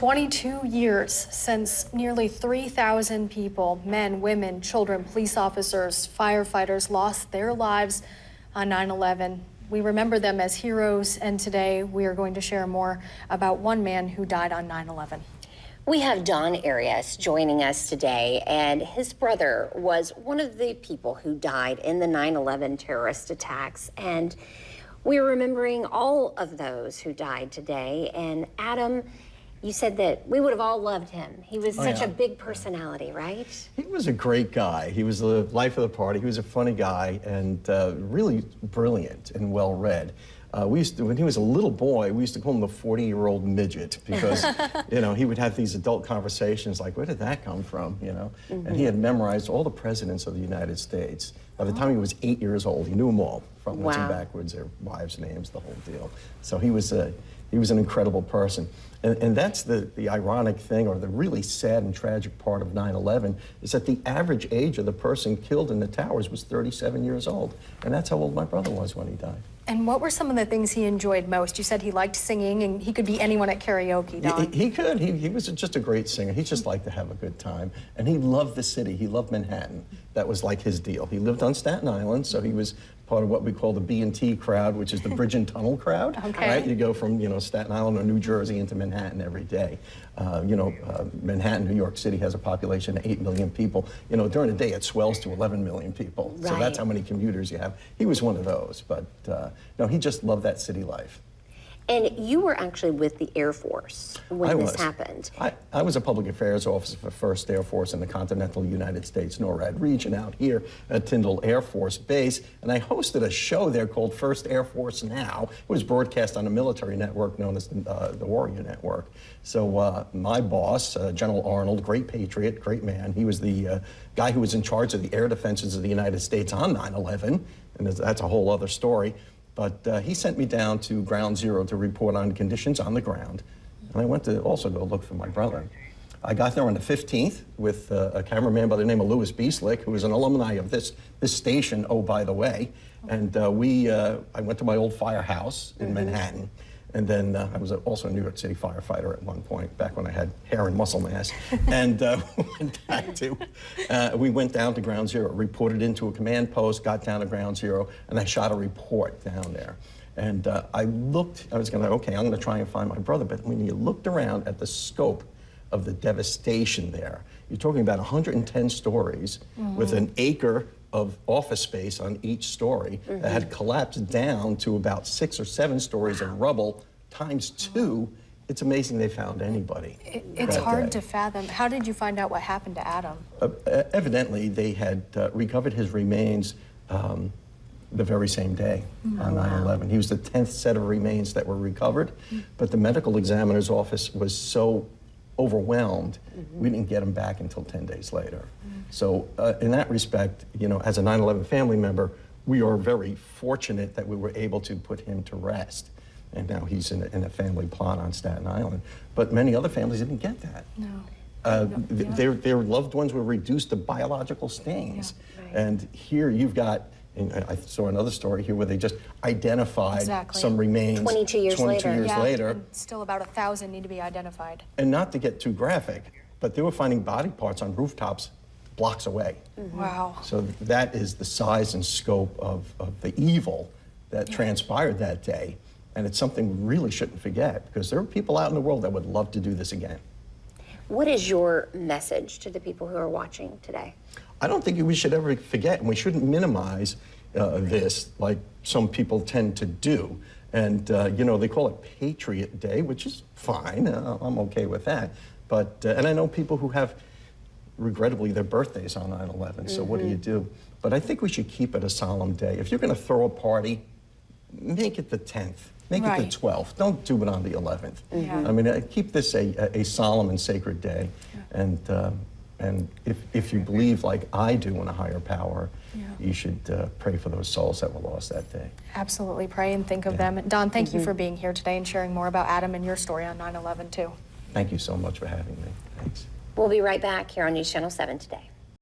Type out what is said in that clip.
22 years since nearly 3,000 people, men, women, children, police officers, firefighters lost their lives on 9/11. We remember them as heroes, and today we are going to share more about one man who died on 9/11. We have Don Arias joining us today, and his brother was one of the people who died in the 9/11 terrorist attacks. And we're remembering all of those who died today. And Adam, you said that we would have all loved him. He was such a big personality, right? He was a great guy. He was the life of the party. He was a funny guy and really brilliant and well-read. When he was a little boy, we used to call him the 40-year-old midget because, you know, he would have these adult conversations like, where did that come from, you know? And he had memorized all the presidents of the United States. By the time he was 8 years old, he knew them all, frontwards and backwards, their wives' names, the whole deal. So he was an incredible person. And that's the ironic thing, or the really sad and tragic part of 9/11, is that the average age of the person killed in the towers was 37 years old. And that's how old my brother was when he died. And what were some of the things he enjoyed most? You said he liked singing, and he could be anyone at karaoke, Don. He could. He was just a great singer. He just liked to have a good time. And he loved the city. He loved Manhattan. That was like his deal. He lived on Staten Island, so he was part of what we call the B&T crowd, which is the Bridge and Tunnel crowd. Okay. Right? You go from, you know, Staten Island or New Jersey into Manhattan every day. Manhattan, New York City has a population of 8 million people. You know, during the day it swells to 11 million people. Right. So that's how many commuters you have. He was one of those, but no, he just loved that city life. And you were actually with the Air Force when this happened. I was a public affairs officer for 1st Air Force in the continental United States NORAD region out here at Tyndall Air Force Base, and I hosted a show there called 1st Air Force Now. It was broadcast on a military network known as the Warrior Network. So my boss, General Arnold, great patriot, great man, he was the guy who was in charge of the air defenses of the United States on 9/11, and that's a whole other story. But he sent me down to Ground Zero to report on conditions on the ground. And I went to also go look for my brother. I got there on the 15th with a cameraman by the name of Louis Beeslick, who was an alumni of this station, oh, by the way. And I went to my old firehouse in Manhattan. And then I was also a New York City firefighter at one point, back when I had hair and muscle mass. And we went down to Ground Zero, reported into a command post, got down to Ground Zero, and I shot a report down there. And I was going to, okay, I'm going to try and find my brother. But when you looked around at the scope of the devastation there, you're talking about 110 stories with an acre of office space on each story that had collapsed down to about 6 or 7 stories of rubble times 2. It's amazing they found anybody. It's hard to fathom. How did you find out what happened to Adam? Evidently, they had recovered his remains the very same day on 9/11. He was the 10th set of remains that were recovered, but the medical examiner's office was so overwhelmed, we didn't get him back until 10 days later. So in that respect, you know, as a 9/11 family member, we are very fortunate that we were able to put him to rest. And now he's in a family plot on Staten Island. But many other families didn't get that. No. Their loved ones were reduced to biological stains. Yeah, right. And here you've got, and I saw another story here where they just identified some remains 22 years later. And still about 1,000 need to be identified. And not to get too graphic, but they were finding body parts on rooftops blocks away. Wow. So that is the size and scope of the evil that transpired that day. And it's something we really shouldn't forget, because there are people out in the world that would love to do this again. What is your message to the people who are watching today? I don't think we should ever forget, and we shouldn't minimize this like some people tend to do. And, you know, they call it Patriot Day, which is fine. I'm okay with that. But, and I know people who have, regrettably, their birthdays on 9/11, so what do you do? But I think we should keep it a solemn day. If you're going to throw a party, make it the 10th. Make it the 12th. Don't do it on the 11th. I mean, keep this a solemn and sacred day. And if you believe, like I do, in a higher power, you should pray for those souls that were lost that day. Absolutely. Pray and think of them. Don, thank you for being here today and sharing more about Adam and your story on 9/11, too. Thank you so much for having me. Thanks. We'll be right back here on News Channel 7 today.